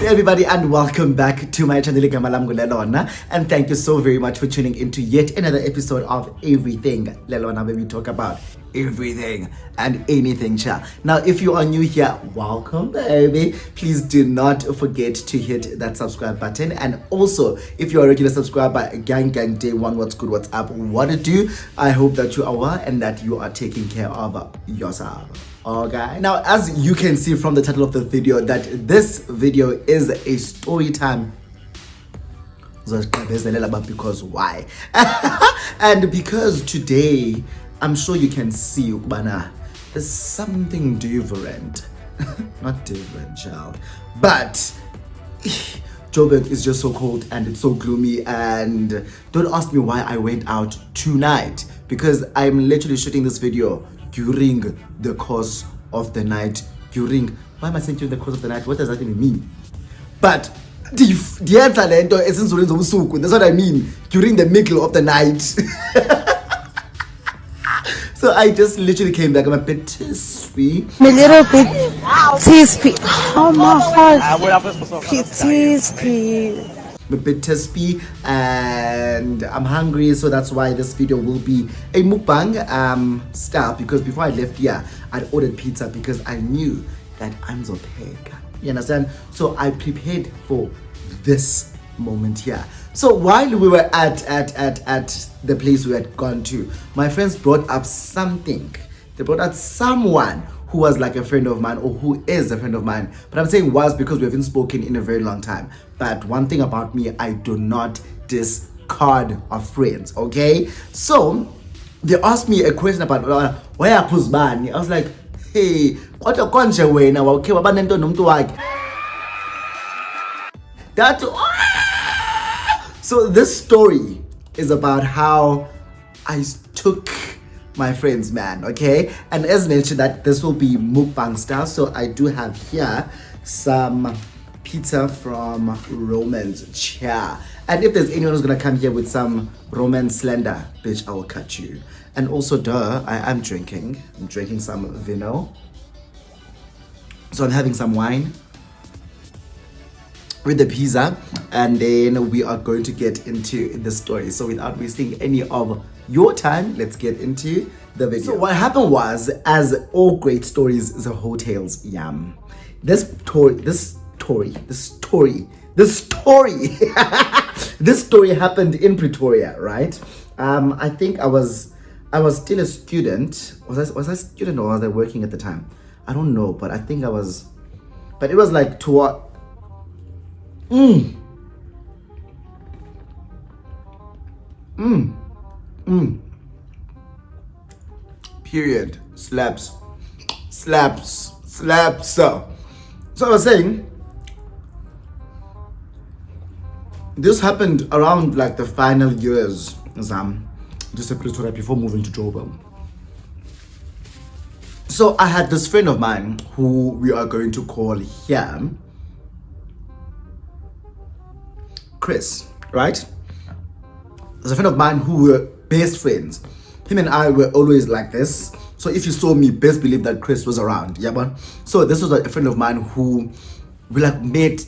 everybody, and welcome back to my channel and thank you so very much for tuning into yet another episode of Everything Lelona, where we talk about everything and anything, cha. Now if you are new here, welcome baby. Please do not forget to hit that subscribe button, and also if you're a regular subscriber, gang day one, what's good, what's up, what to do. I hope that you are well and that you are taking care of yourself. Okay, now as you can see from the title of the video, that this video is a story time. Because why? And because today I'm sure you can see Bana, there's something different. Not different, child, but Joburg is just so cold and it's so gloomy, and don't ask me why I went out tonight, because I'm literally shooting this video during the course of the night. Why am I saying during the course of the night? What does that even mean? But that's what I mean, during the middle of the night. So I just literally came back. I'm a bit tipsy. A little bit tipsy. Oh my heart. Tipsy. I'm a bit tipsy and I'm hungry, so that's why this video will be a mukbang style, because before I left here I'd ordered pizza because I knew that I'm Zopeka. You understand? So I prepared for this moment here. So while we were at the place we had gone to, my friends brought up something. They brought out someone who was like a friend of mine, or who is a friend of mine. But I'm saying was because we haven't spoken in a very long time. But one thing about me, I do not discard of friends, okay? So they asked me a question about why I Kuzbani. I was like, hey, what a concha way now, okay? That. So this story is about how I took my friends, man, okay? And as mentioned, that this will be mukbang style. So I do have here some pizza from Roman's Chair. And if there's anyone who's gonna come here with some Roman slender, bitch, I will cut you. And also, I'm drinking some vino. So I'm having some wine with the pizza, and then we are going to get into the story. So without wasting any of your time, let's get into the video. So what happened was, as all great stories, the hotels yam. This story happened in Pretoria, right? I think I was still a student. Was I a student or was I working at the time? I don't know, but I think I was. But it was like toward. Period. Slaps. So I was saying, this happened around like the final years, just a Pretoria before moving to Joburg. So I had this friend of mine who we are going to call here Chris, right? There's a friend of mine who were best friends. Him and I were always like this. So if you saw me, best believe that Chris was around. Yeah, but so this was a friend of mine who we like met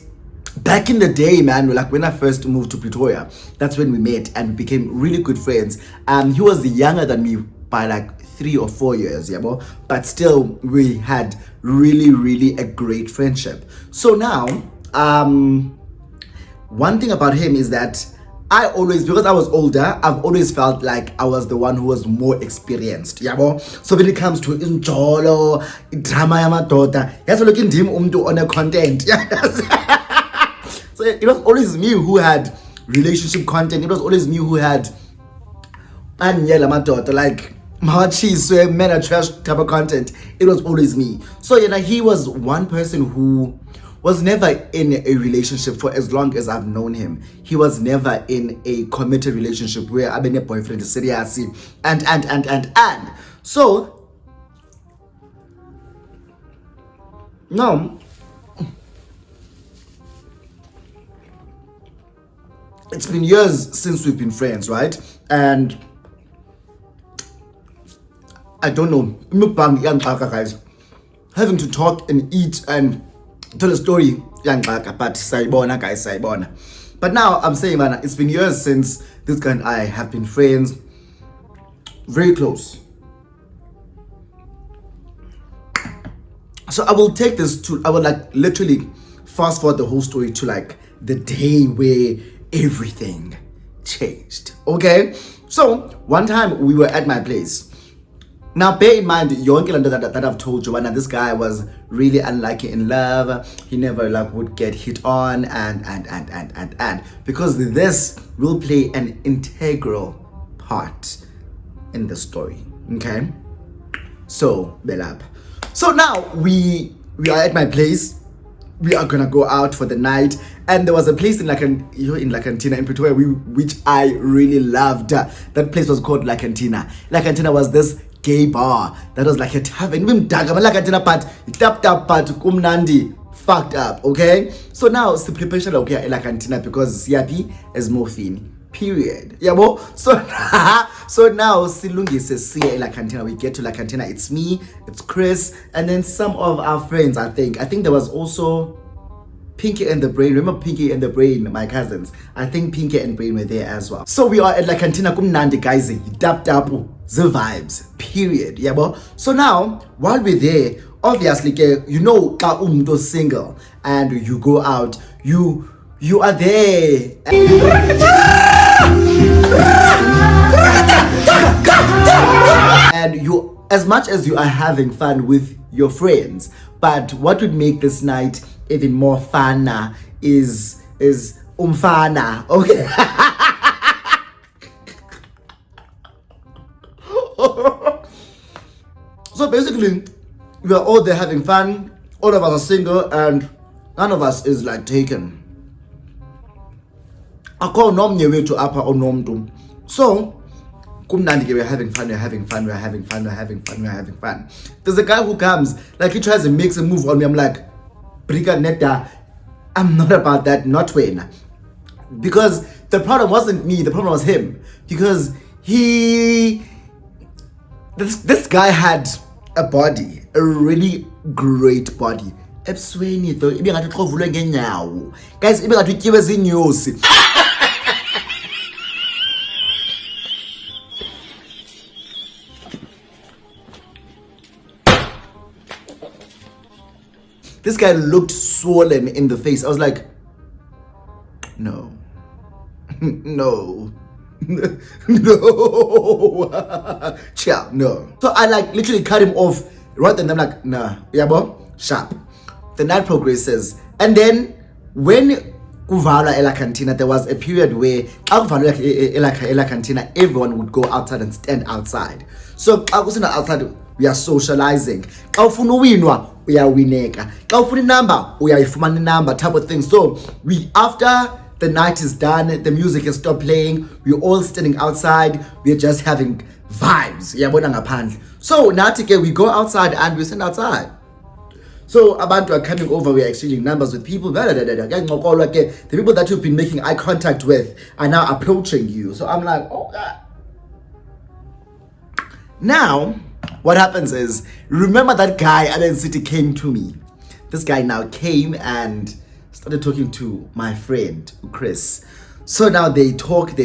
back in the day, man. Like when I first moved to Pretoria, that's when we met and we became really good friends. He was younger than me by like 3 or 4 years, yeah, but still we had really a great friendship. So now, one thing about him is that I always, because I was older, I've always felt like I was the one who was more experienced, yabo. So when it comes to injolo, drama yamadoda, that's looking him on a content. So it was always me who had relationship content. It was always me who had like machiswe men are trash type of content. It was always me. So he was one person who was never in a relationship for as long as I've known him. He was never in a committed relationship where I've been a boyfriend, serious, and. So now it's been years since we've been friends, right? And I don't know, guys, having to talk and eat and tell a story but sayibona guys, sayibona. But now I'm saying, man, it's been years since this guy and I have been friends, very close. So I will take this to, I will like literally fast forward the whole story to like the day where everything changed. Okay, so one time we were at my place. Now bear in mind, that I've told you, when this guy was really unlucky in love. He never like would get hit on and because this will play an integral part in the story. Okay, so Belab. So now we are at my place. We are gonna go out for the night, and there was a place in La Cantina in Pretoria, which I really loved. That place was called La Cantina. La Cantina was this gay bar that was like a tavern. Even La Cantina part, tapped up part, kumnandi, fucked up. Okay, so now it's the preparation of La Cantina because CRP is morphine. Period. Yeah, well, so now silungise siya La Cantina. We get to La Cantina. It's me, it's Chris, and then some of our friends. I think there was also Pinky and the Brain. Remember Pinky and the Brain, my cousins? I think Pinky and Brain were there as well. So we are at La Cantina. Kumnandi guys, dap the vibes. Period. Yeah, well, so now while we're there, obviously, you know, ka umdo single and you go out, you are there. And you, as much as you are having fun with your friends, but what would make this night even more fun is umfana. Okay. So basically, we are all there having fun. All of us are single, and none of us is like taken. I call nomnye way to upper or nomdum. So kumnandi, we're having fun. There's a guy who comes, like he tries to make a move on me. I'm like, Brika Netta, I'm not about that, not when. Because the problem wasn't me, the problem was him. Because this guy had a body, a really great body. Guys, this guy looked swollen in the face. I was like, no. No. No. Chill, no. So I like literally cut him off right then. I'm like, nah, yeah, bro, sharp. The night progresses, and then when kuvala La Cantina, there was a period where La Cantina, everyone would go outside and stand outside. So I was not outside. We are socializing. We are winning. We are a number type of thing. So we, after the night is done, the music has stopped playing, we're all standing outside, we're just having vibes. So now we go outside and we stand outside. So abantu are coming over, we're exchanging numbers with people. The people that you've been making eye contact with are now approaching you. So I'm like, oh God. Now what happens is, remember that guy Aden City came to me. This guy now came and started talking to my friend Chris. So now they talk.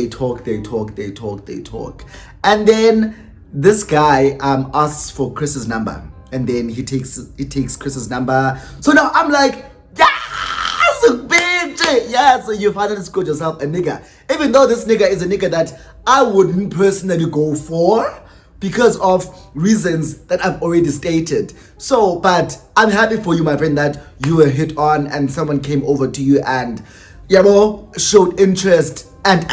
And then this guy asks for Chris's number. And then he takes Chris's number. So now I'm like, yes, bitch. Yeah, so you finally scored yourself a nigga. Even though this nigga is a nigga that I wouldn't personally go for, because of reasons that I've already stated. So, but I'm happy for you, my friend, that you were hit on and someone came over to you and, showed interest and.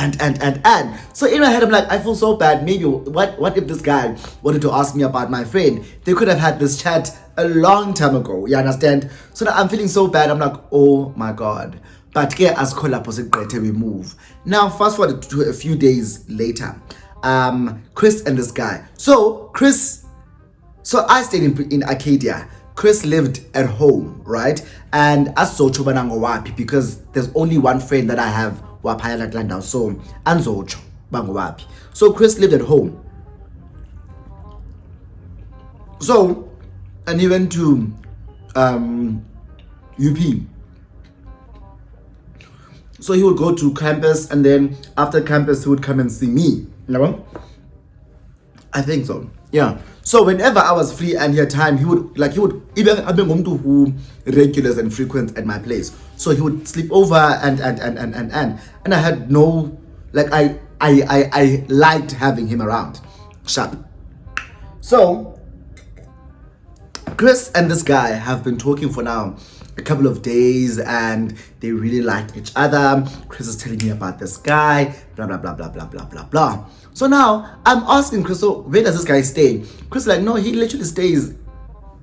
So in my head, I'm like, I feel so bad. Maybe, what if this guy wanted to ask me about my friend? They could have had this chat a long time ago. You understand? So now I'm feeling so bad. I'm like, oh my God. But as we move. Now, fast forward to a few days later. Chris and this guy. So I stayed in Arcadia. Chris lived at home, right? And as Socho banango wapi, because there's only one friend that I have wapaya latlanda. So Anzocho bango wapi. So Chris lived at home. So and he went to UP. So he would go to campus, and then after campus, he would come and see me. You know? I think so. Yeah. So whenever I was free and he had time, he would even I've been going to who regulars and frequent at my place. So he would sleep over and I had no, like, I liked having him around. Sharp. So Chris and this guy have been talking for now a couple of days, and they really like each other. Chris is telling me about this guy, blah blah blah blah blah blah blah blah. So now I'm asking Chris, so where does this guy stay? Chris is like, no, he literally stays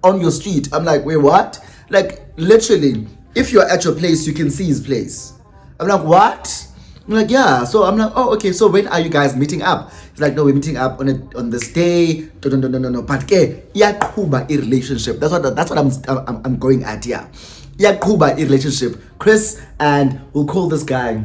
on your street. I'm like, wait, what? Like, literally, if you're at your place, you can see his place. I'm like, what? I'm like, yeah. So I'm like, oh, okay. So when are you guys meeting up? He's like, no, we're meeting up on this day. No. But yeah, Kuba a relationship. That's what I'm going at here. Yeah, Kuba a relationship. Chris, and we'll call this guy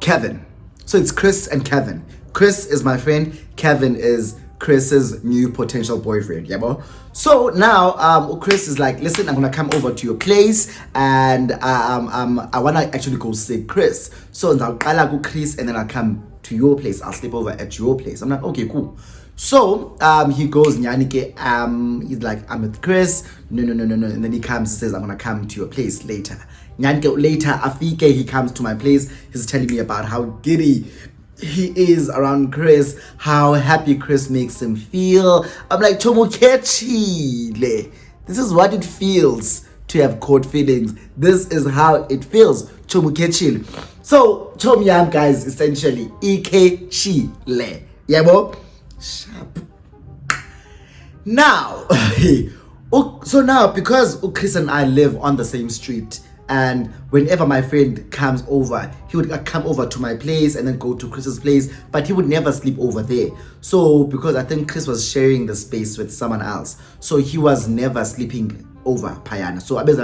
Kevin. So it's Chris and Kevin. Chris is my friend. Kevin is Chris's new potential boyfriend. Yeah, bro. So now Chris is like, listen, I'm gonna come over to your place, and I wanna actually go see Chris. So I'll go Chris, and then I'll come to your place. I'll sleep over at your place. I'm like, okay, cool. So he goes, Nyanike, he's like, I'm with Chris. No. And then he comes and says, I'm gonna come to your place later. Nyanike, later, Afike, he comes to my place. He's telling me about how giddy he is around Chris, how happy Chris makes him feel. I'm like, Chomo chile. This is what it feels to have caught feelings. This is how it feels. Chomo chile. So, Chomyam, guys, essentially, Ike chile. Yeah, bro? Sharp. Now, so now, because Chris and I live on the same street, and whenever my friend comes over, he would come over to my place and then go to Chris's place, but he would never sleep over there. So because I think Chris was sharing the space with someone else, so he was never sleeping over Payana. So I was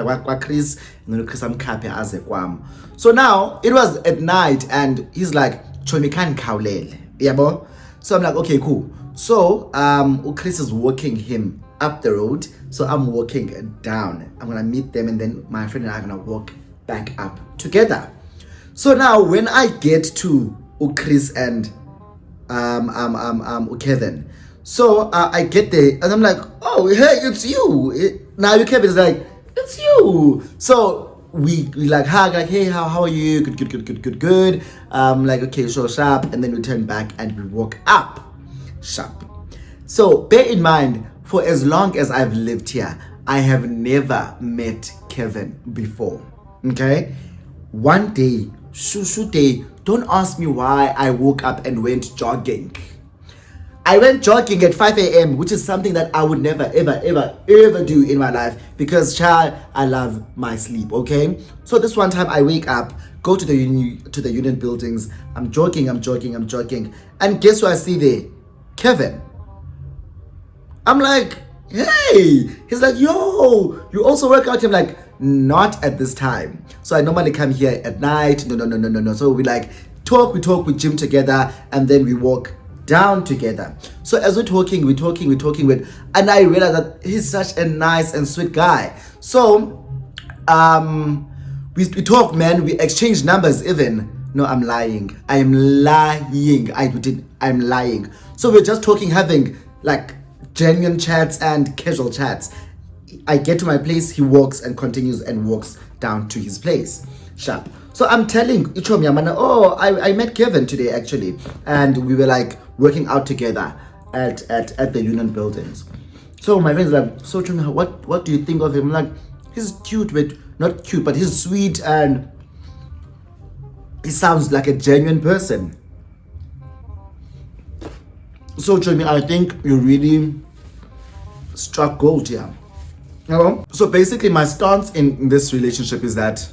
Chris, and then Chris as a kwam. So now it was at night, and he's like, Chomi kan kaulele. Yeah, bro? So I'm like, okay, cool. So Chris is walking him up the road, so I'm walking down. I'm gonna meet them, and then my friend and I are gonna walk back up together. So now when I get to Chris and Kevin, so I get there and I'm like, oh hey, it's you. Now Kevin is like, it's you. So we like hug, like, hey, how are you? Good. Like, okay, so sharp, and then we turn back and we walk up sharp. So bear in mind, for as long as I've lived here, I have never met Kevin before. Okay? One day, shushu day, don't ask me why I woke up and went jogging. I went jogging at 5 a.m., which is something that I would never, ever do in my life, because, child, I love my sleep, okay? So this one time I wake up, go to the union buildings, I'm jogging, and guess what I see there? Kevin. I'm like, hey. He's like, yo, you also work out? I'm like, not at this time. So I normally come here at night. No. So we like talk, we gym together, and then we walk down together. So as we're talking with, and I realized that he's such a nice and sweet guy. So we talk, man, we exchange numbers even. No, I'm lying. I'm lying. So we're just talking, having like genuine chats and casual chats. I get to my place, he walks and continues and walks down to his place. Sharp. So I'm telling Ichom Yamana, oh, I met Kevin today actually, and we were like working out together at the union buildings. So my friend's like, so Chom, what do you think of him? I'm like, he's cute, but not cute, but he's sweet and he sounds like a genuine person. So Chomi, I think you really struck gold here. You know? So basically my stance in this relationship is that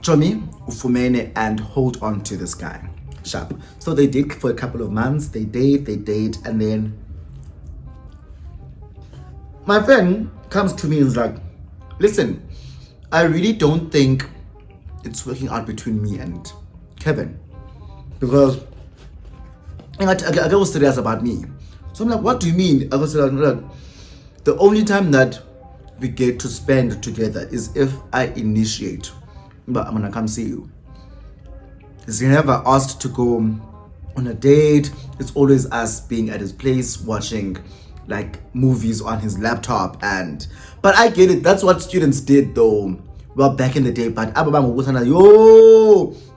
Chomi, ufumene, and hold on to this guy. Sharp. So they date for a couple of months, they date, and then my friend comes to me and is like, listen, I really don't think it's working out between me and Kevin, because I was serious about me. So I'm like, what do you mean? I was like, the only time that we get to spend together is if I initiate. But I'm gonna come see you. He's never asked to go on a date. It's always us being at his place watching like movies on his laptop. But I get it, that's what students did though, well, back in the day. But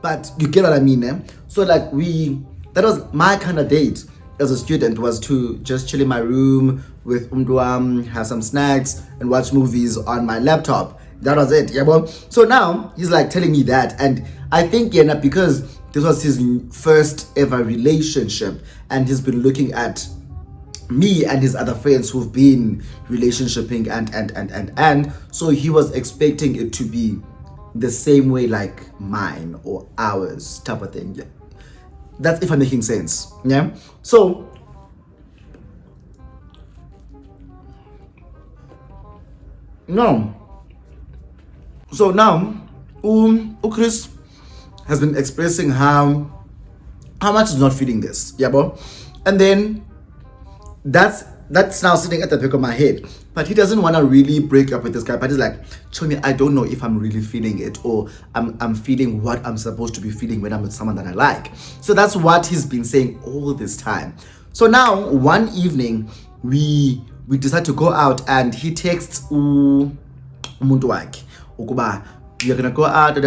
but you get what I mean, eh? So like that was my kind of date as a student, was to just chill in my room with umduam, have some snacks and watch movies on my laptop. That was it, yeah, bro. So now he's like telling me that, and I think because this was his first ever relationship, and he's been looking at me and his other friends who've been relationshiping and so he was expecting it to be the same way like mine or ours type of thing. Yeah. That's if I'm making sense. Yeah. So now Chris has been expressing how much he's not feeling this, yeah, bro. And then that's now sitting at the back of my head. But he doesn't want to really break up with this guy. But he's like, show me, I don't know if I'm really feeling it, or I'm feeling what I'm supposed to be feeling when I'm with someone that I like. So that's what he's been saying all this time. So now one evening we decide to go out, and he texts umuntu wakhe ukuba we are gonna go out.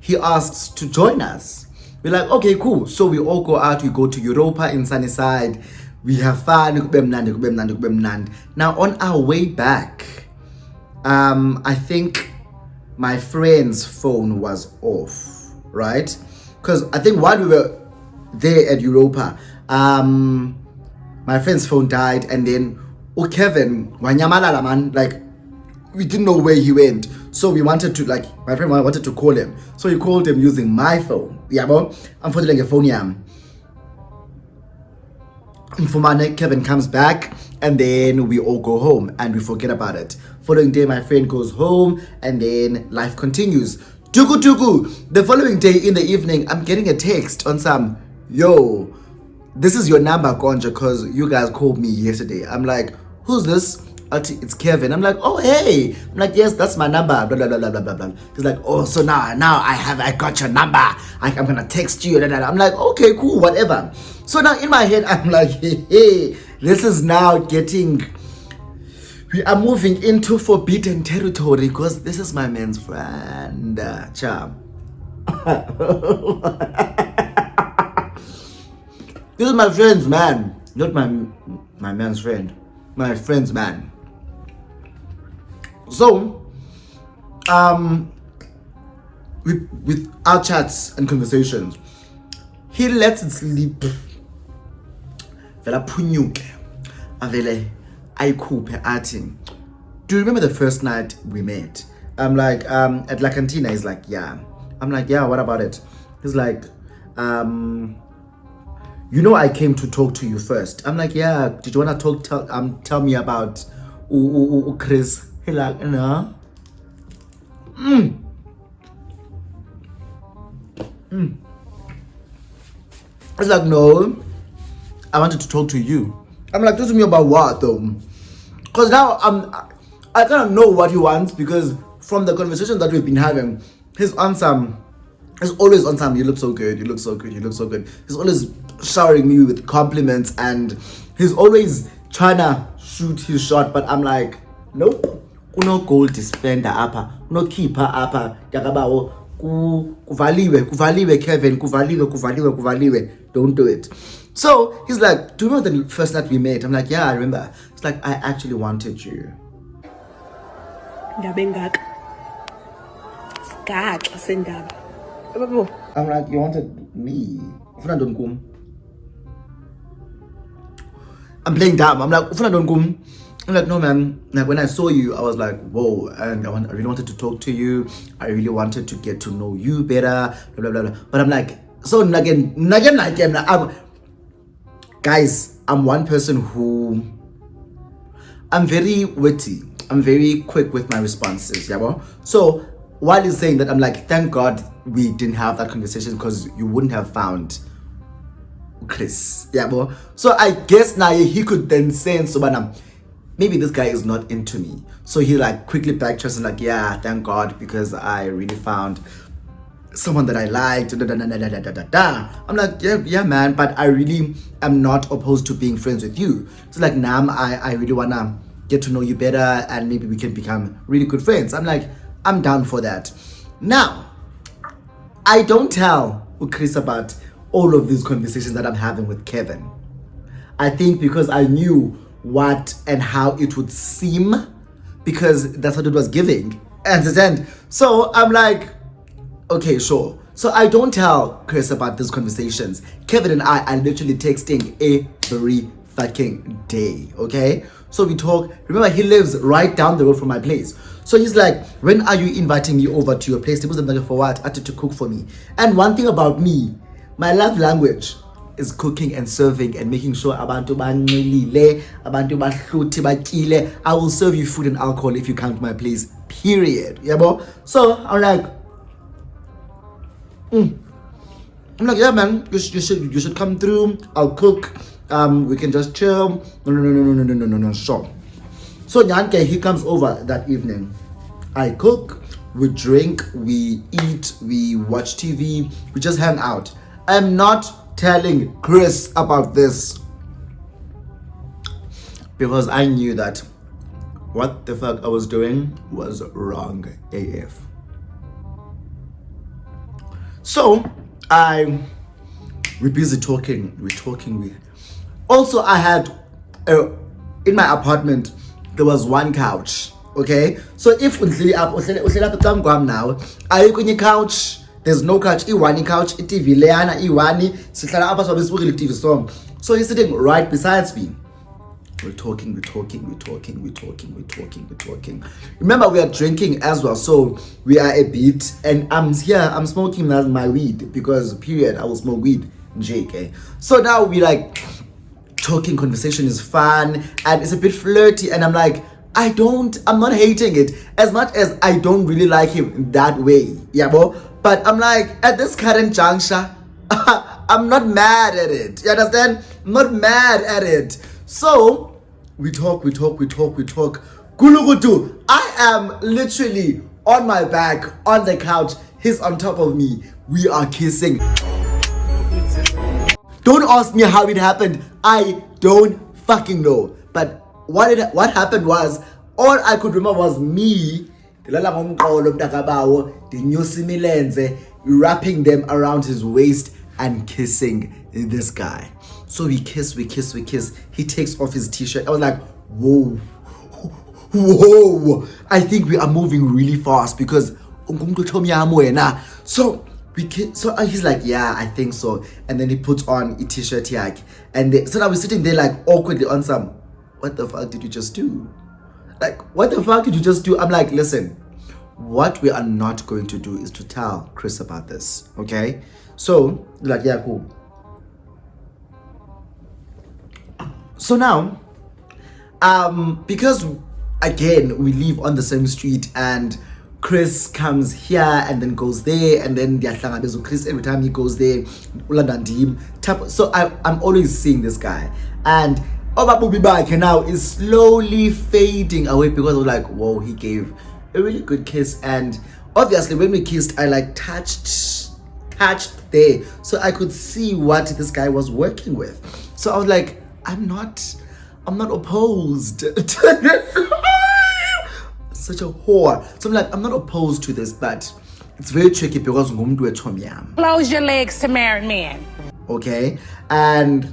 He asks to join us. We're like, okay, cool. So we all go out. We go to Europa in Sunnyside. We have fun. Now on our way back, I think my friend's phone was off, right? Because I think while we were there at Europa, my friend's phone died, and then Kevin wanyamalala man, like we didn't know where he went. So we wanted to, like, my friend wanted to call him. So he called him using my phone. Yeah, but unfortunately, phone yam. Kevin comes back, and then we all go home and we forget about it. Following day, my friend goes home, and then life continues. Tugu. The following day in the evening, I'm getting a text on some, yo, this is your number, Konja, because you guys called me yesterday. I'm like, who's this? It's Kevin. I'm like, oh hey. I'm like, yes, that's my number. Blah blah blah blah blah blah. He's like, oh, so now I got your number. I'm gonna text you. I'm like, okay, cool, whatever. So now in my head, I'm like, hey, this is now getting. We are moving into forbidden territory because this is my man's friend. Charm. This is my friend's man, not my man's friend. My friend's man. So, with our chats and conversations, he lets it sleep. Vela punyuke, avele aikupe ating. Do you remember the first night we met? I'm like, at La Cantina. He's like, yeah. I'm like, yeah. What about it? He's like, you know, I came to talk to you first. I'm like, yeah. Did you wanna tell me about Chris? He like, no. It's like, no. I wanted to talk to you. I'm like, talk to me about what though? Because now I kind of know what he wants, because from the conversation that we've been having, his answer is always on some, you look so good, you look so good, you look so good. He's always showering me with compliments, and he's always trying to shoot his shot, but I'm like, nope. Kuno gold spender apa, no keeper apa, yakabawo, kuvaliwe Kevin, kuvaliwe, don't do it. So he's like, do you remember the first night we met? I'm like, yeah, I remember. It's like, I actually wanted you. I'm like, you wanted me? I'm playing dumb. I'm like, no man, like when I saw you, I was like, whoa, and I really wanted to talk to you. I really wanted to get to know you better, blah, blah, blah. But I'm like, so again, guys, I'm one person who, I'm very witty. I'm very quick with my responses, yeah, bro? So while he's saying that, I'm like, thank God we didn't have that conversation, because you wouldn't have found Chris, yeah, bro? So I guess now he could then sense, maybe this guy is not into me. So he like quickly backtracks and like, yeah, thank God, because I really found someone that I liked. I'm like, yeah, man, but I really am not opposed to being friends with you. So like, Nam, I really wanna get to know you better and maybe we can become really good friends. I'm like, I'm down for that. Now, I don't tell Chris about all of these conversations that I'm having with Kevin. I think because I knew what and how it would seem, because that's what it was giving. Understand? So I'm like, okay, sure. So I don't tell Chris about these conversations. Kevin and I are literally texting every fucking day, okay? So we talk. Remember, he lives right down the road from my place. So he's like, when are you inviting me over to your place? He was like, for what? I had to cook for me. And one thing about me, my love language is cooking and serving and making sure abantu banxilile, abantu bahluthi bakile. I will serve you food and alcohol if you come to my place, period. Yeah, bro? So I'm like, yeah, man, you should come through. I'll cook. We can just chill. No. Sure. So Nyanke, he comes over that evening. I cook, we drink, we eat, we watch TV, we just hang out. I'm not telling Chris about this because I knew that what the fuck I was doing was wrong AF. So we're busy talking. Also, I had in my apartment there was one couch. Okay, so if now I on your couch, there's no couch. Iwani couch, TV leana, iwani. TV song. So he's sitting right beside me. We're talking. Remember, we are drinking as well, so we are a bit. And I'm smoking my weed because period, I will smoke weed. JK. So now we like talking. Conversation is fun and it's a bit flirty. And I'm like, I'm not hating it as much as I don't really like him that way. Yeah, bro. But I'm like, at this current juncture, I'm not mad at it. You understand? I'm not mad at it. So we talk. Gulugutu, I am literally on my back on the couch. He's on top of me. We are kissing. Don't ask me how it happened. I don't fucking know. But what happened was, all I could remember was me wrapping them around his waist and kissing this guy. So we kiss. He takes off his t-shirt. I was like, whoa. I think we are moving really fast because so we kiss. So he's like, yeah, I think so. And then he puts on a t-shirt here. And so now we're sitting there like awkwardly on some, what the fuck did you just do? Like, what the fuck did you just do? I'm like, listen, what we are not going to do is to tell Chris about this, okay? So, like, yeah, cool. So now, because again, we live on the same street and Chris comes here and then goes there and then Chris every time he goes there, so I'm always seeing this guy. And Obabubi now is slowly fading away because I was like, whoa, he gave a really good kiss. And obviously when we kissed, I like touched there, so I could see what this guy was working with. So I was like, I'm not opposed to this. Such a whore. So I'm like, I'm not opposed to this, but it's very tricky because Close your legs to married men. Okay, and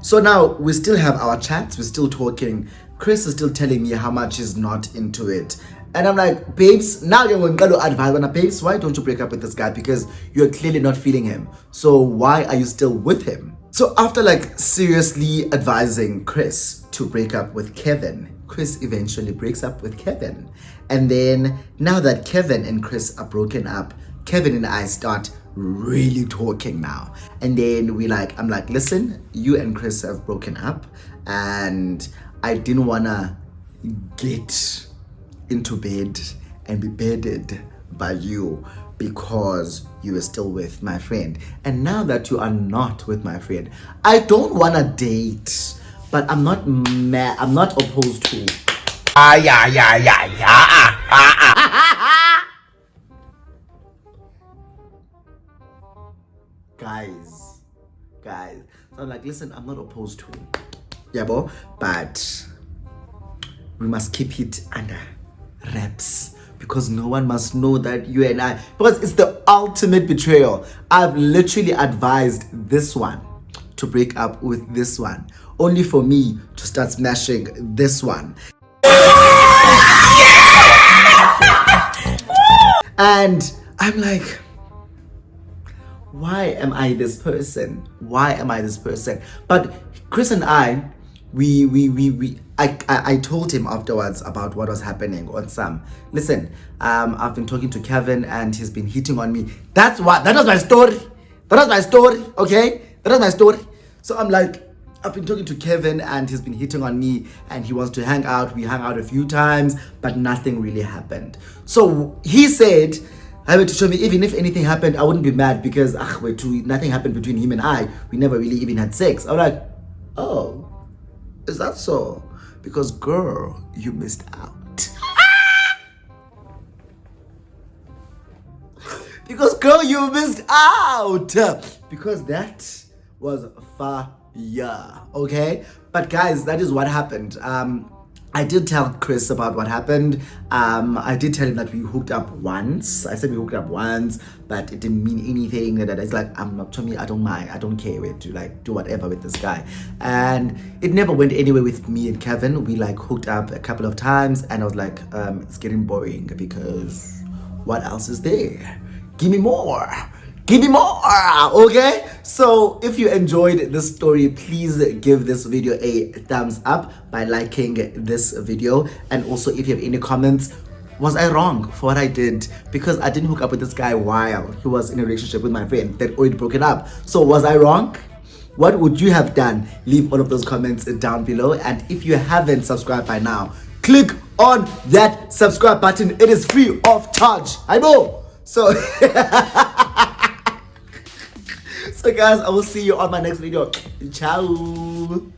so now we still have our chats, we're still talking. Chris is still telling me how much he's not into it. And I'm like, babes, now you're going to advise. Babes, why don't you break up with this guy? Because you're clearly not feeling him. So why are you still with him? So after like seriously advising Chris to break up with Kevin, Chris eventually breaks up with Kevin. And then now that Kevin and Chris are broken up, Kevin and I start really talking now. And then I'm like, listen, you and Chris have broken up and I didn't wanna get into bed and be bedded by you because you were still with my friend. And now that you are not with my friend, I don't wanna date but I'm not mad. I'm not opposed to. Guys. So I'm like, listen, I'm not opposed to. Yeah, bro, but we must keep it under wraps because no one must know that you and I, because it's the ultimate betrayal. I've literally advised this one to break up with this one, only for me to start smashing this one. And I'm like, why am I this person? Why am I this person? But Chris and I told him afterwards about what was happening on Sam. Listen, I've been talking to Kevin and he's been hitting on me. That was my story. Okay? That was my story. So I'm like, I've been talking to Kevin and he's been hitting on me and he wants to hang out. We hung out a few times, but nothing really happened. So he said, I went to show me, even if anything happened, I wouldn't be mad because nothing happened between him and I. We never really even had sex. I'm like, oh, is that so? Because girl, you missed out. Because girl, you missed out. Because that was fire. Okay? But guys, that is what happened. I did tell Chris about what happened. I did tell him that we hooked up once. I said we hooked up once, but it didn't mean anything. That it's like, I'm not, to me, I don't mind. I don't care to like do whatever with this guy. And it never went anywhere with me and Kevin. We like hooked up a couple of times and I was like, it's getting boring because what else is there? Give me more. Okay? So if you enjoyed this story, please give this video a thumbs up by liking this video. And also if you have any comments, was I wrong for what I did? Because I didn't hook up with this guy while he was in a relationship with my friend that already broken up. So was I wrong? What would you have done? Leave all of those comments down below. And if you haven't subscribed by now, click on that subscribe button. It is free of charge. I know. So so guys, I will see you on my next video. Ciao.